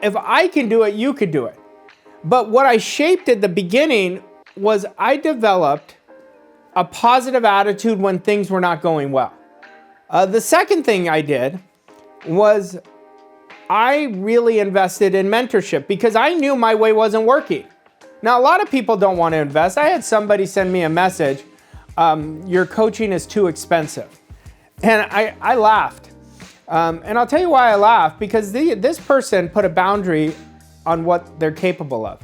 if I can do it, you could do it. But what I shaped at the beginning was I developed a positive attitude when things were not going well. The second thing I did was I really invested in mentorship because I knew my way wasn't working. Now, a lot of people don't want to invest. I had somebody send me a message, your coaching is too expensive. And I laughed. And I'll tell you why I laughed, because this person put a boundary on what they're capable of.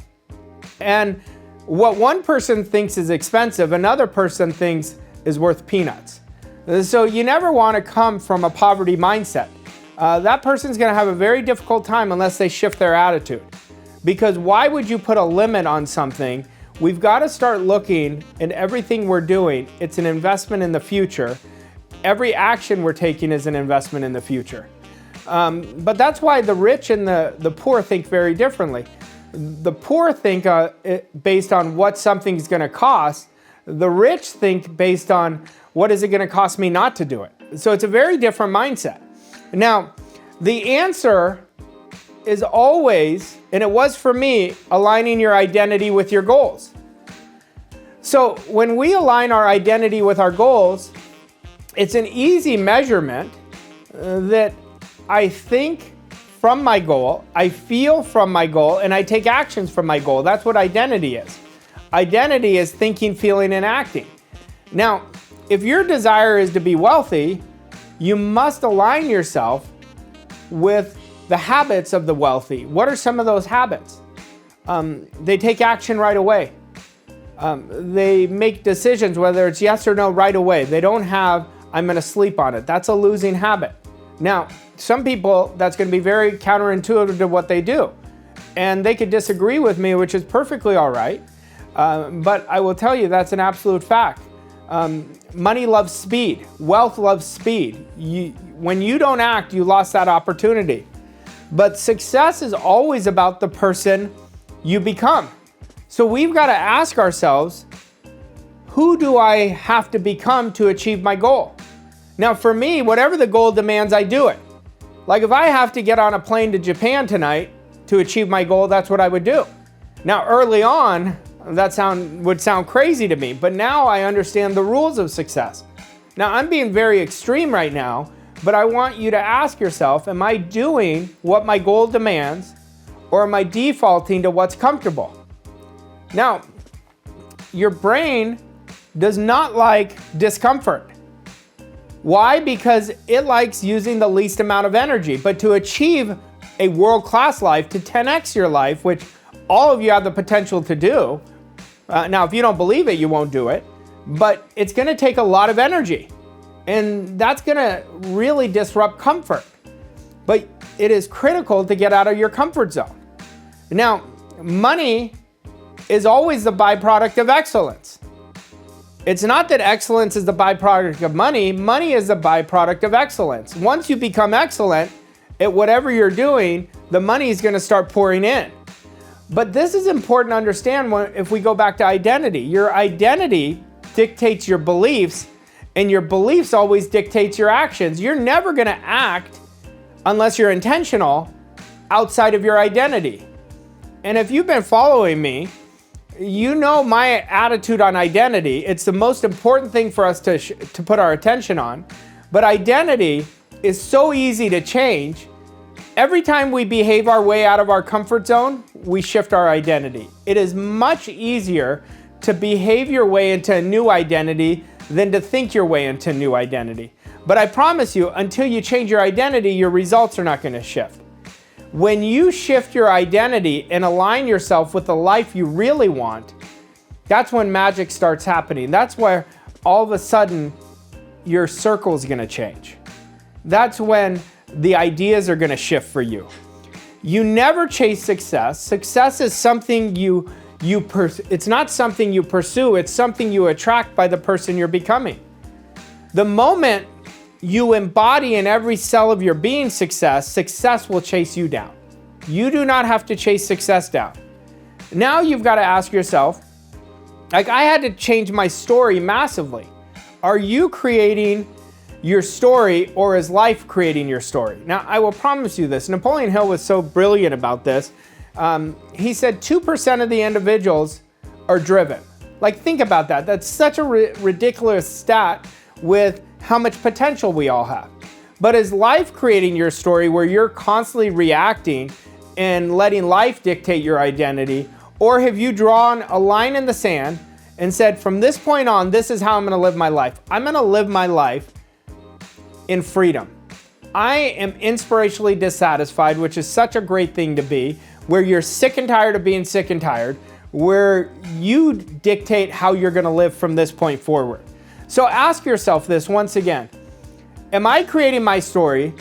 And what one person thinks is expensive, another person thinks is worth peanuts. So you never want to come from a poverty mindset. That person's going to have a very difficult time unless they shift their attitude. Because why would you put a limit on something? We've got to start looking at everything we're doing. It's an investment in the future. Every action we're taking is an investment in the future. But that's why the rich and the poor think very differently. The poor think based on what something's going to cost. The rich think based on what is it going to cost me not to do it. So it's a very different mindset. Now, the answer is always, and it was for me, aligning your identity with your goals. So when we align our identity with our goals, it's an easy measurement that I think from my goal, I feel from my goal, and I take actions from my goal. That's what identity is. Identity is thinking, feeling, and acting. Now, if your desire is to be wealthy, you must align yourself with the habits of the wealthy. What are some of those habits? They take action right away. They make decisions, whether it's yes or no, right away. They don't have, I'm going to sleep on it. That's a losing habit. Now, some people, that's going to be very counterintuitive to what they do. And they could disagree with me, which is perfectly all right. But I will tell you that's an absolute fact. Money loves speed. Wealth loves speed. When you don't act, you lost that opportunity. But success is always about the person you become. So we've got to ask ourselves, who do I have to become to achieve my goal? Now, for me, whatever the goal demands, I do it. Like if I have to get on a plane to Japan tonight to achieve my goal, that's what I would do. Now, early on, that would sound crazy to me, but now I understand the rules of success. Now, I'm being very extreme right now, but I want you to ask yourself, am I doing what my goal demands, or am I defaulting to what's comfortable? Now, your brain does not like discomfort. Why? Because it likes using the least amount of energy. But to achieve a world-class life, to 10x your life, which all of you have the potential to do, now if you don't believe it, you won't do it, but it's going to take a lot of energy. And that's going to really disrupt comfort. But it is critical to get out of your comfort zone. Now, money is always the byproduct of excellence. It's not that excellence is the byproduct of money. Money is the byproduct of excellence. Once you become excellent at whatever you're doing, the money is going to start pouring in. But this is important to understand if we go back to identity. Your identity dictates your beliefs, and your beliefs always dictates your actions. You're never going to act unless you're intentional outside of your identity. And if you've been following me, you know my attitude on identity. It's the most important thing for us to put our attention on. But identity is so easy to change. Every time we behave our way out of our comfort zone, we shift our identity. It is much easier to behave your way into a new identity than to think your way into a new identity. But I promise you, until you change your identity, your results are not going to shift. When you shift your identity and align yourself with the life you really want, that's when magic starts happening. That's where all of a sudden your circle is going to change. That's when the ideas are going to shift for you. You never chase success. Success is something it's not something you pursue, it's something you attract by the person you're becoming. The moment you embody in every cell of your being success will chase you down. You do not have to chase success down. Now you've got to ask yourself, like I had to change my story massively. Are you creating your story, or is life creating your story? Now, I will promise you this. Napoleon Hill was so brilliant about this. He said 2% of the individuals are driven. Like, think about that. That's such a ridiculous stat with how much potential we all have. But is life creating your story where you're constantly reacting and letting life dictate your identity? Or have you drawn a line in the sand and said, from this point on, this is how I'm gonna live my life. I'm gonna live my life in freedom. I am inspirationally dissatisfied, which is such a great thing to be, where you're sick and tired of being sick and tired, where you dictate how you're gonna live from this point forward. So ask yourself this once again. Am I creating my story,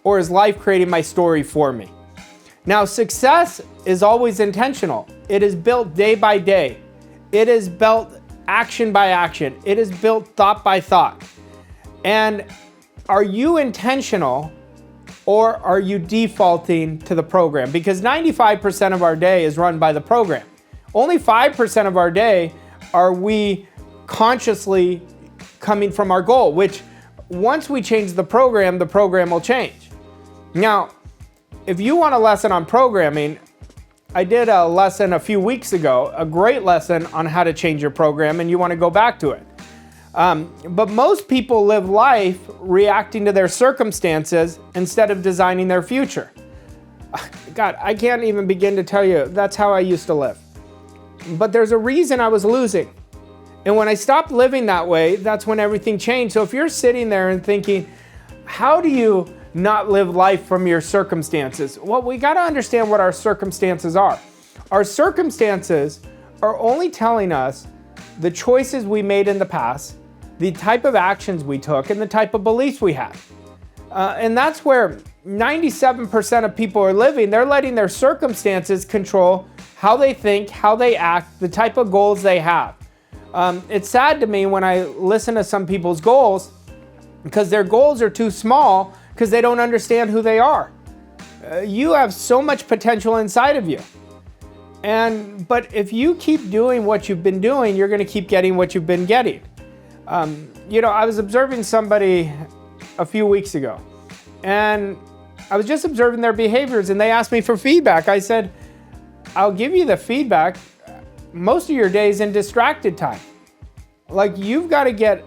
or is life creating my story for me? Now, success is always intentional. It is built day by day. It is built action by action. It is built thought by thought. And are you intentional, or are you defaulting to the program? Because 95% of our day is run by the program. Only 5% of our day are we consciously coming from our goal, which once we change the program will change. Now, if you want a lesson on programming, I did a lesson a few weeks ago, a great lesson on how to change your program, and you want to go back to it. But most people live life reacting to their circumstances instead of designing their future. God, I can't even begin to tell you, that's how I used to live. But there's a reason I was losing. And when I stopped living that way, that's when everything changed. So if you're sitting there and thinking, how do you not live life from your circumstances? Well, we got to understand what our circumstances are. Our circumstances are only telling us the choices we made in the past, the type of actions we took, and the type of beliefs we had. And that's where 97% of people are living. They're letting their circumstances control how they think, how they act, the type of goals they have. It's sad to me when I listen to some people's goals, because their goals are too small because they don't understand who they are. You have so much potential inside of you. But if you keep doing what you've been doing, you're going to keep getting what you've been getting. I was observing somebody a few weeks ago, and I was just observing their behaviors, and they asked me for feedback. I said, I'll give you the feedback. Most of your day is in distracted time. Like, you've got to get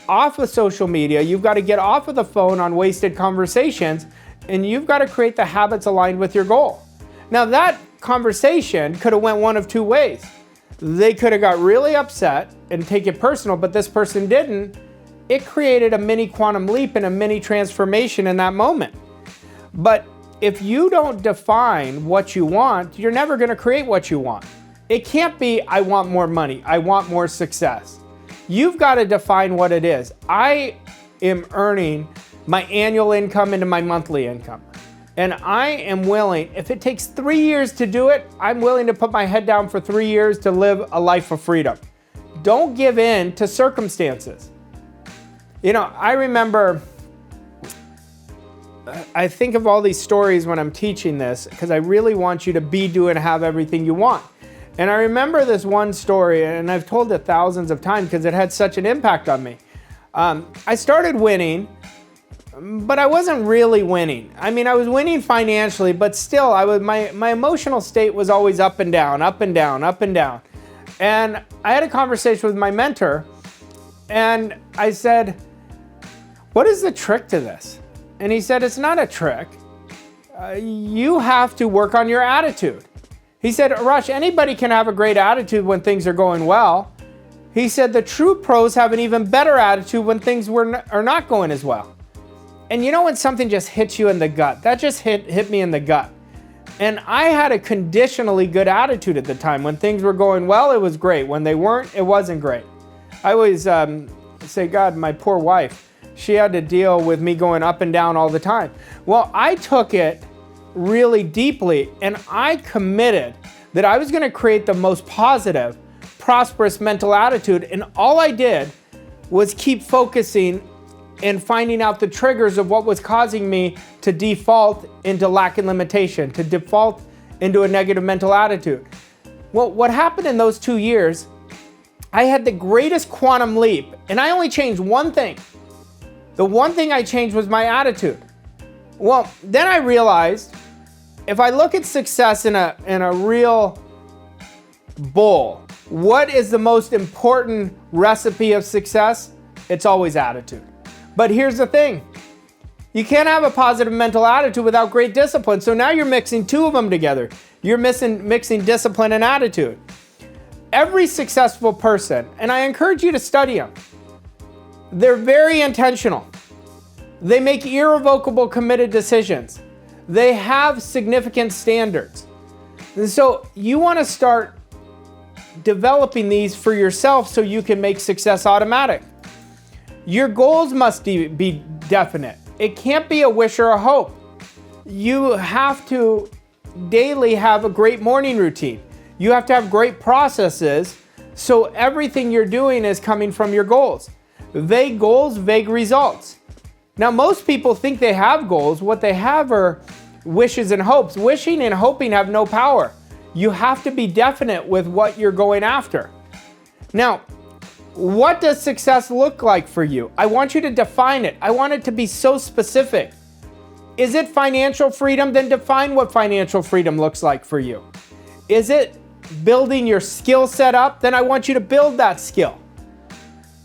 off of social media, you've got to get off of the phone on wasted conversations, and you've got to create the habits aligned with your goal. Now, that conversation could have went one of two ways. They could have got really upset and take it personal, but this person didn't. It created a mini quantum leap and a mini transformation in that moment. But if you don't define what you want, you're never going to create what you want. It can't be, I want more money, I want more success. You've got to define what it is. I am earning my annual income into my monthly income. And I am willing, if it takes 3 years to do it, I'm willing to put my head down for 3 years to live a life of freedom. Don't give in to circumstances. I remember, I think of all these stories when I'm teaching this, because I really want you to be, do, and have everything you want. And I remember this one story, and I've told it thousands of times because it had such an impact on me. I started winning, but I wasn't really winning. I mean, I was winning financially, but still, my emotional state was always up and down, up and down, up and down. And I had a conversation with my mentor, and I said, what is the trick to this? And he said, it's not a trick. You have to work on your attitude. He said, Rush, anybody can have a great attitude when things are going well. He said, the true pros have an even better attitude when things are not going as well. And you know when something just hits you in the gut? That just hit me in the gut. And I had a conditionally good attitude at the time. When things were going well, it was great. When they weren't, it wasn't great. I always say, God, my poor wife, she had to deal with me going up and down all the time. Well, I took it really deeply, and I committed that I was going to create the most positive, prosperous mental attitude. And all I did was keep focusing and finding out the triggers of what was causing me to default into lack and limitation, to default into a negative mental attitude. Well, what happened in those 2 years, I had the greatest quantum leap, and I only changed one thing. The one thing I changed was my attitude. Well, then I realized if I look at success in a real bowl, what is the most important recipe of success? It's always attitude. But here's the thing. You can't have a positive mental attitude without great discipline. So now you're mixing two of them together. You're mixing discipline and attitude. Every successful person, and I encourage you to study them, they're very intentional. They make irrevocable, committed decisions. They have significant standards. And so you want to start developing these for yourself so you can make success automatic. Your goals must be definite. It can't be a wish or a hope. You have to daily have a great morning routine. You have to have great processes so everything you're doing is coming from your goals. Vague goals, vague results. Now, most people think they have goals. What they have are wishes and hopes. Wishing and hoping have no power. You have to be definite with what you're going after. Now, what does success look like for you? I want you to define it. I want it to be so specific. Is it financial freedom? Then define what financial freedom looks like for you. Is it building your skill set up? Then I want you to build that skill.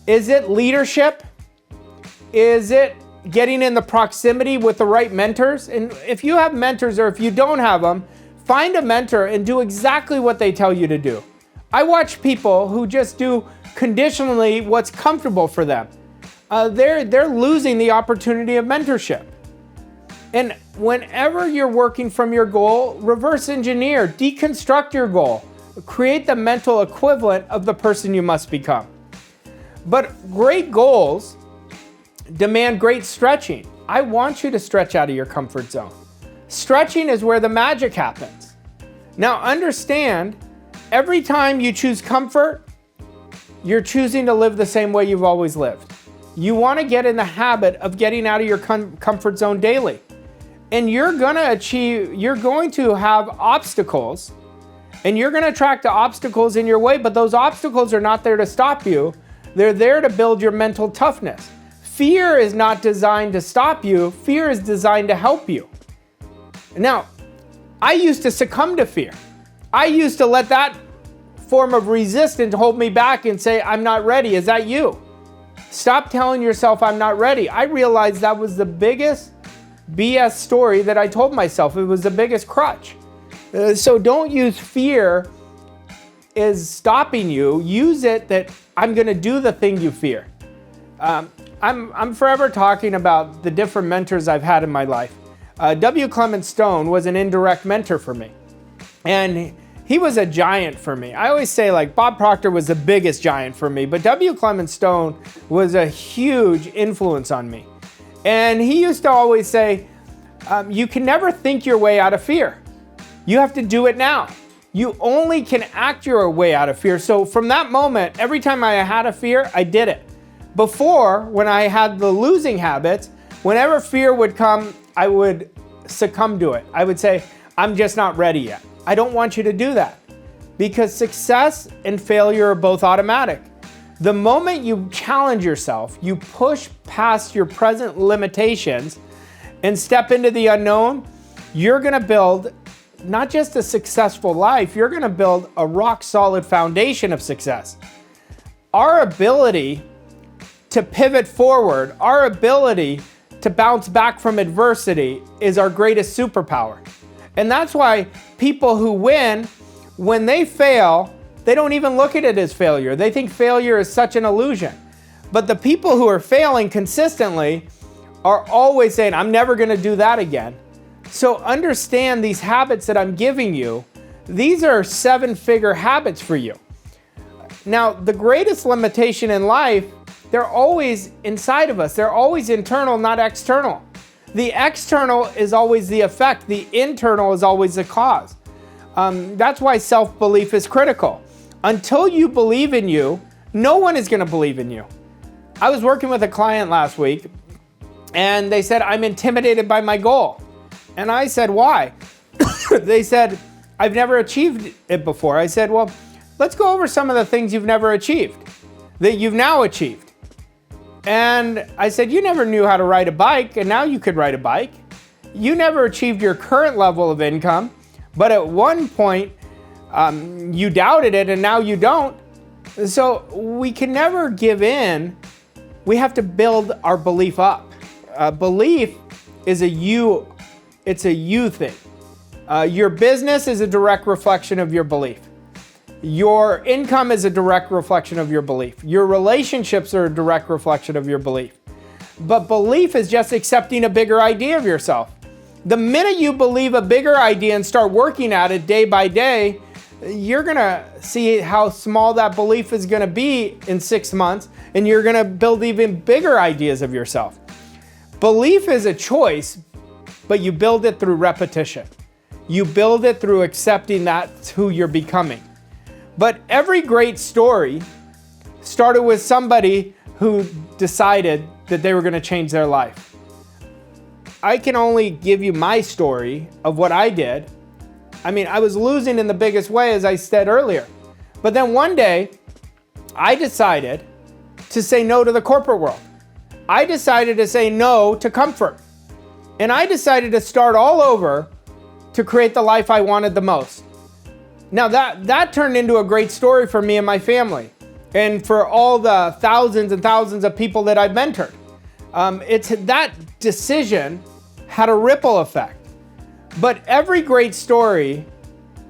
Is it leadership? Is it getting in the proximity with the right mentors? And if you have mentors or if you don't have them, find a mentor and do exactly what they tell you to do. I watch people who just do conditionally what's comfortable for them. They're losing the opportunity of mentorship. And whenever you're working from your goal, reverse engineer, deconstruct your goal, create the mental equivalent of the person you must become. But great goals demand great stretching. I want you to stretch out of your comfort zone. Stretching is where the magic happens. Now understand, every time you choose comfort, you're choosing to live the same way you've always lived. You want to get in the habit of getting out of your comfort zone daily. And you're going to have obstacles, and you're going to attract the obstacles in your way, but those obstacles are not there to stop you. They're there to build your mental toughness. Fear is not designed to stop you. Fear is designed to help you. Now, I used to succumb to fear. I used to let that form of resistance hold me back and say, I'm not ready. Is that you? Stop telling yourself I'm not ready. I realized that was the biggest BS story that I told myself. It was the biggest crutch. So don't use fear as stopping you. Use it that I'm going to do the thing you fear. I'm forever talking about the different mentors I've had in my life. W. Clement Stone was an indirect mentor for me. And he was a giant for me. I always say like Bob Proctor was the biggest giant for me, but W. Clement Stone was a huge influence on me. And he used to always say, you can never think your way out of fear. You have to do it now. You only can act your way out of fear. So from that moment, every time I had a fear, I did it. Before, when I had the losing habits, whenever fear would come, I would succumb to it. I would say, I'm just not ready yet. I don't want you to do that, because success and failure are both automatic. The moment you challenge yourself, you push past your present limitations and step into the unknown, you're going to build not just a successful life, you're going to build a rock solid foundation of success. Our ability to pivot forward, our ability to bounce back from adversity is our greatest superpower. And that's why people who win, when they fail, they don't even look at it as failure. They think failure is such an illusion. But the people who are failing consistently are always saying, I'm never going to do that again. So understand these habits that I'm giving you. These are 7-figure habits for you. Now, the greatest limitation in life, they're always inside of us. They're always internal, not external. The external is always the effect. The internal is always the cause. That's why self-belief is critical. Until you believe in you, no one is going to believe in you. I was working with a client last week, and they said, I'm intimidated by my goal. And I said, why? They said, I've never achieved it before. I said, well, let's go over some of the things you've never achieved, that you've now achieved. And I said, you never knew how to ride a bike, and now you could ride a bike. You never achieved your current level of income, but at one point you doubted it, and now you don't. So we can never give in. We have to build our belief up. Belief is it's a you thing. Your business is a direct reflection of your belief. Your income is a direct reflection of your belief. Your relationships are a direct reflection of your belief. But belief is just accepting a bigger idea of yourself. The minute you believe a bigger idea and start working at it day by day, you're gonna see how small that belief is gonna be in 6 months, and you're gonna build even bigger ideas of yourself. Belief is a choice, but you build it through repetition. You build it through accepting that's who you're becoming. But every great story started with somebody who decided that they were gonna change their life. I can only give you my story of what I did. I mean, I was losing in the biggest way, as I said earlier. But then one day, I decided to say no to the corporate world. I decided to say no to comfort. And I decided to start all over to create the life I wanted the most. Now that turned into a great story for me and my family, and for all the thousands and thousands of people that I've mentored. It's that decision had a ripple effect. But every great story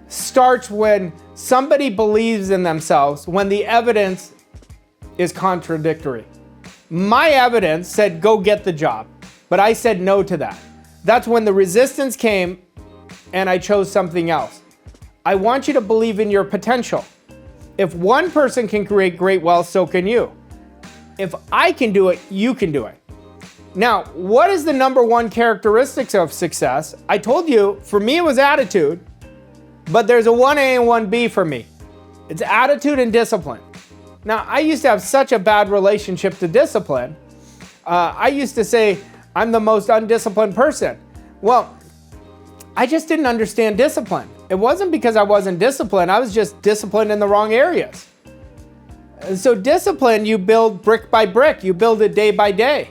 starts when somebody believes in themselves, when the evidence is contradictory. My evidence said, go get the job, but I said no to that. That's when the resistance came and I chose something else. I want you to believe in your potential. If one person can create great wealth, so can you. If I can do it, you can do it. Now, what is the number one characteristics of success? I told you, for me it was attitude, but there's a 1A and 1B for me. It's attitude and discipline. Now, I used to have such a bad relationship to discipline. I used to say, I'm the most undisciplined person. Well, I just didn't understand discipline. It wasn't because I wasn't disciplined, I was just disciplined in the wrong areas. So discipline, you build brick by brick, you build it day by day.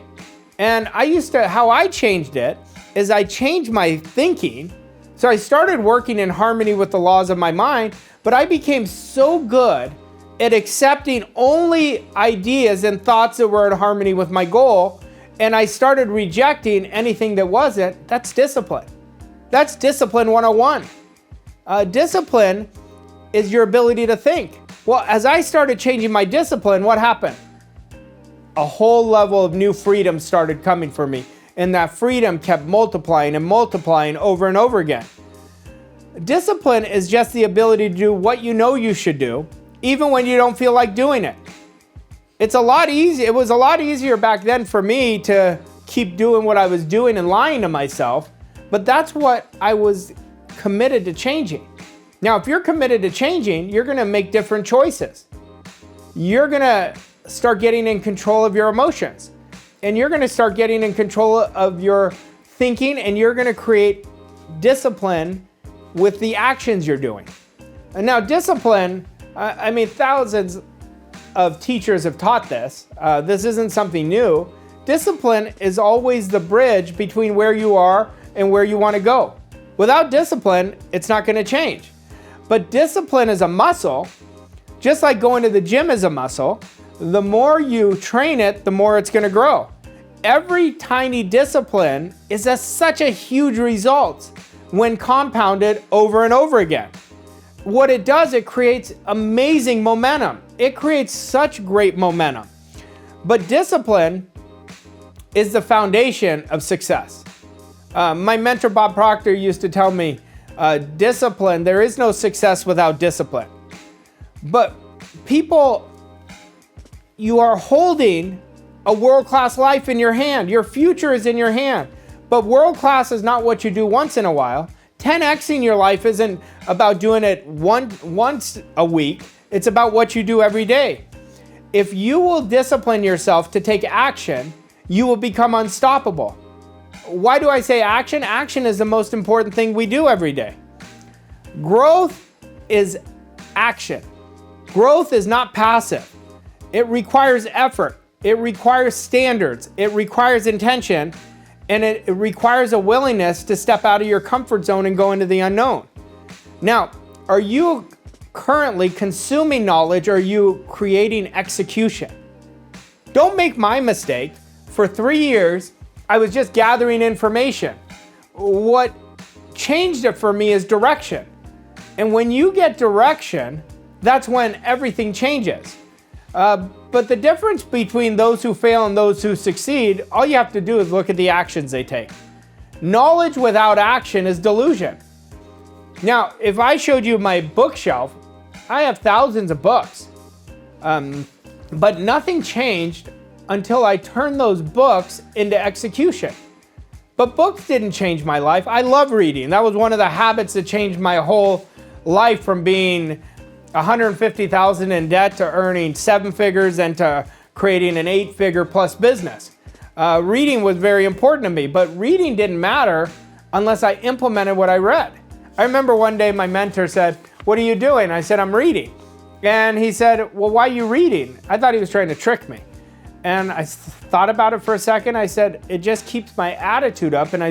And how I changed it is I changed my thinking. So I started working in harmony with the laws of my mind, but I became so good at accepting only ideas and thoughts that were in harmony with my goal, and I started rejecting anything that wasn't. That's discipline. That's discipline 101. Discipline is your ability to think. Well, as I started changing my discipline, what happened? A whole level of new freedom started coming for me, and that freedom kept multiplying and multiplying over and over again. Discipline is just the ability to do what you know you should do, even when you don't feel like doing it. It was a lot easier back then for me to keep doing what I was doing and lying to myself, but that's what I was committed to changing. Now, if you're committed to changing, you're gonna make different choices. You're gonna start getting in control of your emotions, and you're gonna start getting in control of your thinking, and you're gonna create discipline with the actions you're doing. And now discipline, thousands of teachers have taught this. This isn't something new. Discipline is always the bridge between where you are and where you want to go. Without discipline, it's not going to change. But discipline is a muscle, just like going to the gym is a muscle. The more you train it, the more it's going to grow. Every tiny discipline is such a huge result when compounded over and over again. What it does, it creates amazing momentum. It creates such great momentum. But discipline is the foundation of success. My mentor, Bob Proctor, used to tell me, discipline, there is no success without discipline. But people, you are holding a world-class life in your hand. Your future is in your hand. But world-class is not what you do once in a while. 10xing your life isn't about doing it once a week. It's about what you do every day. If you will discipline yourself to take action, you will become unstoppable. Why do I say action? Action is the most important thing we do every day. Growth is action. Growth is not passive. It requires effort. It requires standards, it requires intention, and it requires a willingness to step out of your comfort zone and go into the unknown. Now, are you currently consuming knowledge, or are you creating execution? Don't make my mistake. For 3 years, I was just gathering information. What changed it for me is direction. And when you get direction, that's when everything changes. But the difference between those who fail and those who succeed, all you have to do is look at the actions they take. Knowledge without action is delusion. Now, if I showed you my bookshelf, I have thousands of books. But nothing changed until I turned those books into execution. But books didn't change my life. I love reading. That was one of the habits that changed my whole life, from being $150,000 in debt to earning 7 figures and to creating an 8-figure plus business. Reading was very important to me, but reading didn't matter unless I implemented what I read. I remember one day my mentor said, "What are you doing?" I said, "I'm reading." And he said, "Well, why are you reading?" I thought he was trying to trick me. And I thought about it for a second. I said, "It just keeps my attitude up, and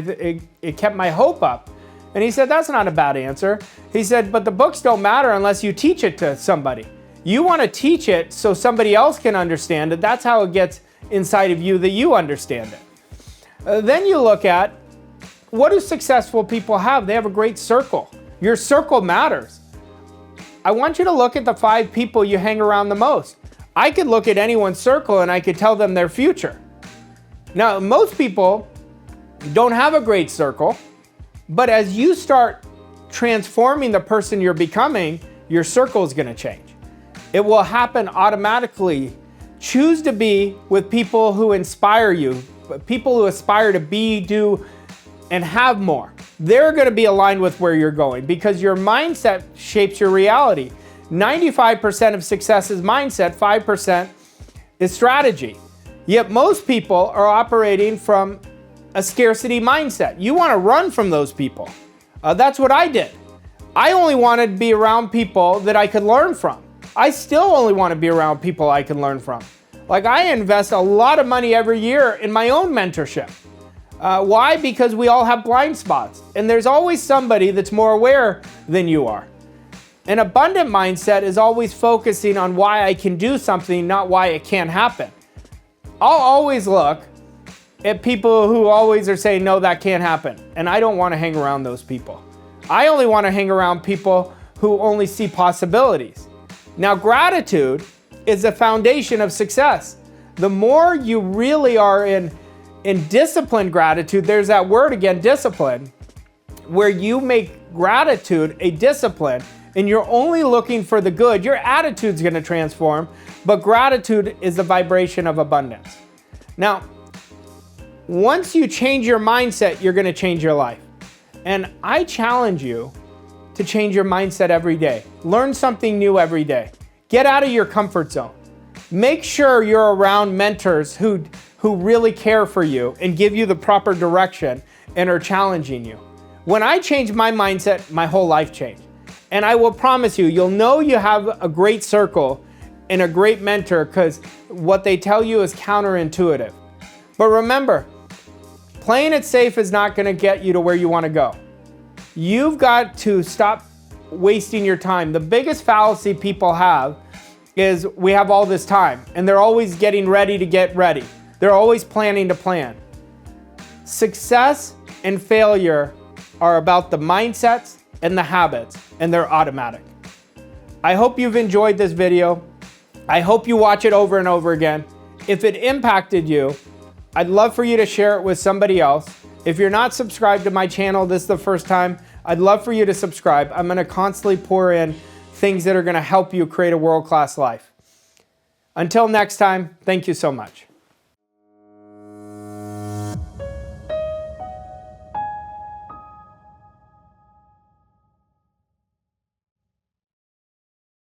it kept my hope up." And he said, "That's not a bad answer." He said, "But the books don't matter unless you teach it to somebody. You want to teach it so somebody else can understand it. That's how it gets inside of you, that you understand it." Then you look at, what do successful people have? They have a great circle. Your circle matters. I want you to look at the 5 people you hang around the most. I could look at anyone's circle and I could tell them their future. Now, most people don't have a great circle, but as you start transforming the person you're becoming, your circle is going to change. It will happen automatically. Choose to be with people who inspire you, people who aspire to be, do, and have more. They're going to be aligned with where you're going, because your mindset shapes your reality. 95% of success is mindset, 5% is strategy. Yet most people are operating from a scarcity mindset. You want to run from those people. That's what I did. I only wanted to be around people that I could learn from. I still only want to be around people I can learn from. Like, I invest a lot of money every year in my own mentorship. Why? Because we all have blind spots, and there's always somebody that's more aware than you are. An abundant mindset is always focusing on why I can do something, not why it can't happen. I'll always look at people who always are saying, "No, that can't happen." And I don't want to hang around those people. I only want to hang around people who only see possibilities. Now, gratitude is the foundation of success. The more you really are in disciplined gratitude, there's that word again, discipline, where you make gratitude a discipline and you're only looking for the good, your attitude's going to transform, but gratitude is the vibration of abundance. Now, once you change your mindset, you're going to change your life. And I challenge you to change your mindset every day. Learn something new every day. Get out of your comfort zone. Make sure you're around mentors who really care for you and give you the proper direction and are challenging you. When I changed my mindset, my whole life changed. And I will promise you, you'll know you have a great circle and a great mentor, because what they tell you is counterintuitive. But remember, playing it safe is not going to get you to where you want to go. You've got to stop wasting your time. The biggest fallacy people have is we have all this time, and they're always getting ready to get ready. They're always planning to plan. Success and failure are about the mindsets and the habits, and they're automatic. I hope you've enjoyed this video. I hope you watch it over and over again. If it impacted you, I'd love for you to share it with somebody else. If you're not subscribed to my channel, this is the first time, I'd love for you to subscribe. I'm going to constantly pour in things that are going to help you create a world-class life. Until next time, thank you so much.